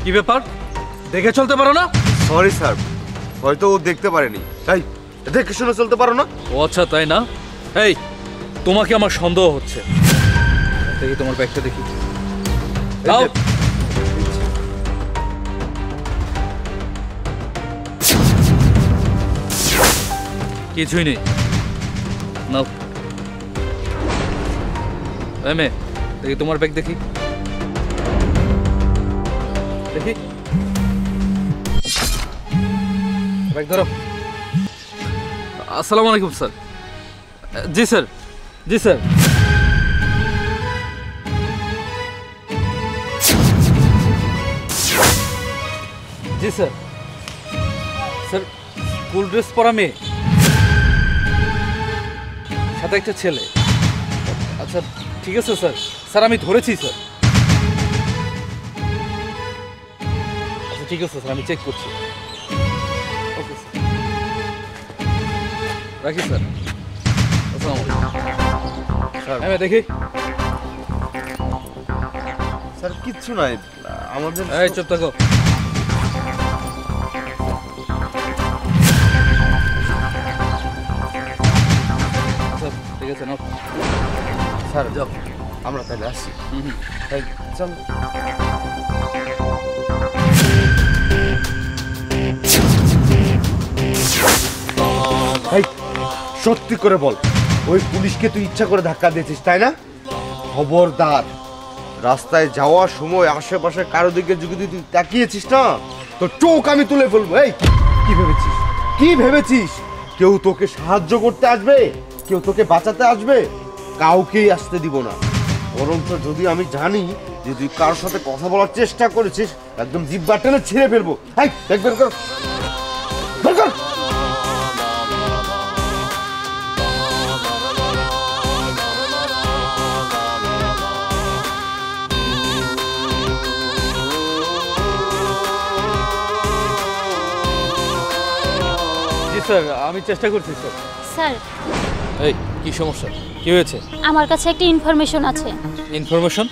কি ব্যাপার, দেখে চলতে পারো না? সরি স্যার, হয়তো ও দেখতে পারেনি, তাই দেখে শুনে চলতে পারো না। ও আচ্ছা, তাই না? এই, তোমাকে আমার সন্দেহ হচ্ছে। দেখি তোমার ব্যাগটা দেখি। দাও। কিছুই নেই, নাও। এই মেয়ে, দেখি তোমার ব্যাগ দেখি। দেখি ব্যাগ ধরো। আসসালামু আলাইকুম স্যার। জি স্যার, জি স্যার। জি স্যার। স্যার, স্কুল ড্রেস পরা মেয়ে, সাথে একটা ছেলে। আচ্ছা ঠিক আছে স্যার। স্যার আমি ধরেছি স্যার। আচ্ছা ঠিক আছে স্যার, আমি চেক করছি। ওকে স্যার, রাখি স্যার। আসসালামু আলাইকুম স্যার। হ্যাঁ দেখি। স্যার কিচ্ছু নাই আমাদের। এই চুপ থাকো। আচ্ছা ঠিক আছে, নাও। স্যার যাও, আমরা তাহলে আসি। তাই চল। সত্যি করে বল, ওই পুলিশকে তুই ইচ্ছা করে ধাক্কা দিয়েছিস তাই না? খবরদার, রাস্তায় যাওয়ার সময় আশেপাশে কারো দিকে যদি তুই তাকিয়েছিস না, তো চোখ আমি তুলে ফেলবো। এই কি ভেবেছিস, কি ভেবেছিস কেউ তোকে সাহায্য করতে আসবে, কেউ তোকে বাঁচাতে আসবে? কাউকেই আসতে দিব না। বরঞ্চ যদি আমি জানি যে তুই কারোর সাথে কথা বলার চেষ্টা করেছিস, একদম জিহ্বা টেনে ছিঁড়ে ফেলবো। এই ব্যাগ বের কর, বের কর। স্যার আমি চেষ্টা করছি স্যার। স্যার, এই কি সমস্যা, কি হয়েছে? আমার কাছে একটা ইনফরমেশন আছে। ইনফরমেশন?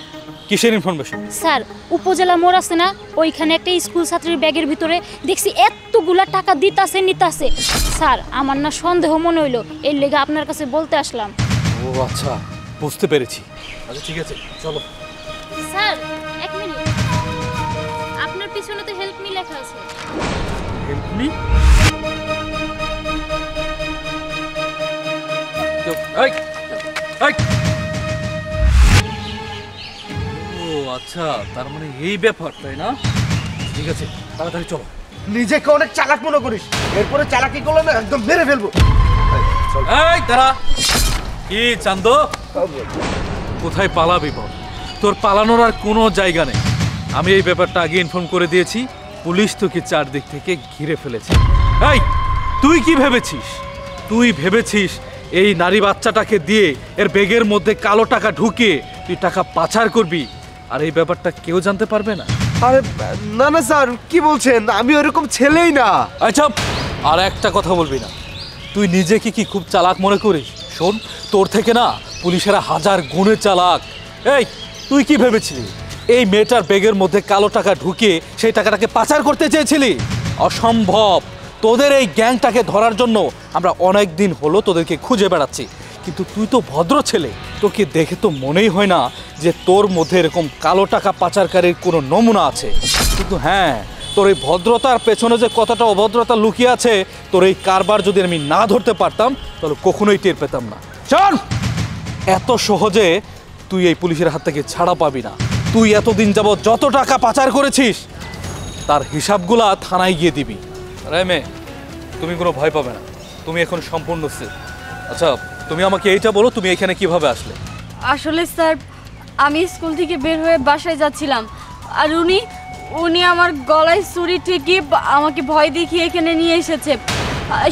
কিসের ইনফরমেশন? স্যার, উপজেলা মোড় আছে না, ওইখানে একটা স্কুল ছাত্রীর ব্যাগের ভিতরে দেখছি এতগুলা টাকা দিতাছে নিতাছে। স্যার আমার না সন্দেহ মনে হইলো, এর লেগে আপনার কাছে বলতে আসলাম। ও আচ্ছা, বুঝতে পেরেছি। আচ্ছা ঠিক আছে, চলো। স্যার এক মিনিট, আপনার পিছনে তো হেল্প মি লেখা আছে। Help me? ও আচ্ছা, তার মানে এই ব্যাপার, তাই না? ঠিক আছে, তাড়াতাড়ি চলো। নিজেকে অনেক চালাক মনে করিস, এরপরে চালাকি করলে না একদম মেরে ফেলবো। এই দাঁড়া। কি চান্দ, কোথায় পালাবি বল? তোর পালানোর আর কোনো জায়গা নেই। আমি এই ব্যাপারটা আগে ইনফর্ম করে দিয়েছি, পুলিশ তোকে চারদিক থেকে ঘিরে ফেলেছে। এই তুই কি ভেবেছিস? তুই ভেবেছিস এই নারী বাচ্চাটাকে দিয়ে এর ব্যাগের মধ্যে কালো টাকা ঢুকিয়ে তুই টাকা পাচার করবি, আর এই ব্যাপারটা কেউ জানতে পারবে না? আরে না না স্যার, কি বলছেন? আমি ওরকম ছেলেই না। আচ্ছা, আর একটা কথা বলবি না। তুই নিজেকে কি খুব চালাক মনে করিস? শোন, তোর থেকে না পুলিশেরা হাজার গুণে চালাক। এই তুই কি ভেবেছিলি এই মেয়েটার ব্যাগের মধ্যে কালো টাকা ঢুকিয়ে সেই টাকাটাকে পাচার করতে চেয়েছিলি? অসম্ভব। তোদের এই গ্যাংটাকে ধরার জন্য আমরা অনেক দিন হলো তোদেরকে খুঁজে বেড়াচ্ছি, কিন্তু তুই তো ভদ্র ছেলে, তোকে দেখে তো মনেই হয় না যে তোর মধ্যে এরকম কালো টাকা পাচারকারীর কোনো নমুনা আছে। কিন্তু হ্যাঁ, তোর এই ভদ্রতার পেছনে যে কতটা অভদ্রতা লুকিয়ে আছে, তোর এই কারবার যদি আমি না ধরতে পারতাম তাহলে কখনোই টের পেতাম না। চল, এত সহজে তুই এই পুলিশের হাত থেকে ছাড়া পাবি না। তুই এতদিন যাবৎ যত টাকা পাচার করেছিস তার হিসাবগুলা থানায় গিয়ে দিবি। আরে মেয়ে, তুমি কোনো ভয় পাবে না, তুমি এখন সম্পূর্ণ সেফ। আচ্ছা তুমি আমাকে এইটা বলো, তুমি এখানে কিভাবে আসলে? আসলে স্যার, আমি স্কুল থেকে বের হয়ে বাসায় যাচ্ছিলাম, আর উনি আমার গলায় ছুরি ঠেকিয়ে আমাকে ভয় দেখিয়ে এখানে নিয়ে এসেছে,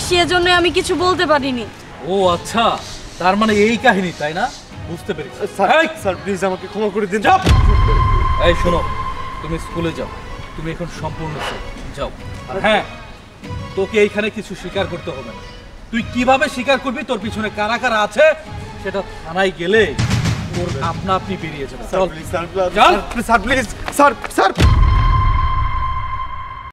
সেজন্য আমি কিছু বলতে পারিনি। ও আচ্ছা, তার মানে এই কাহিনী, তাই না? বুঝতে পেরেছি। স্যার প্লিজ আমাকে ক্ষমা করে দিন। এই শোনো, তুমি স্কুলে যাও, তুমি এখন সম্পূর্ণ সেফ, যাও। আর হ্যাঁ, তোকে এইখানে কিছু স্বীকার করতে হবে না। তুই কিভাবে স্বীকার করবি তোর পিছনে কারা কারা আছে সেটা থানায় গেলে ওর আপনা আপনি বেরিয়ে যাবে স্যার চল প্লিজ স্যার চল। Sir please sir sir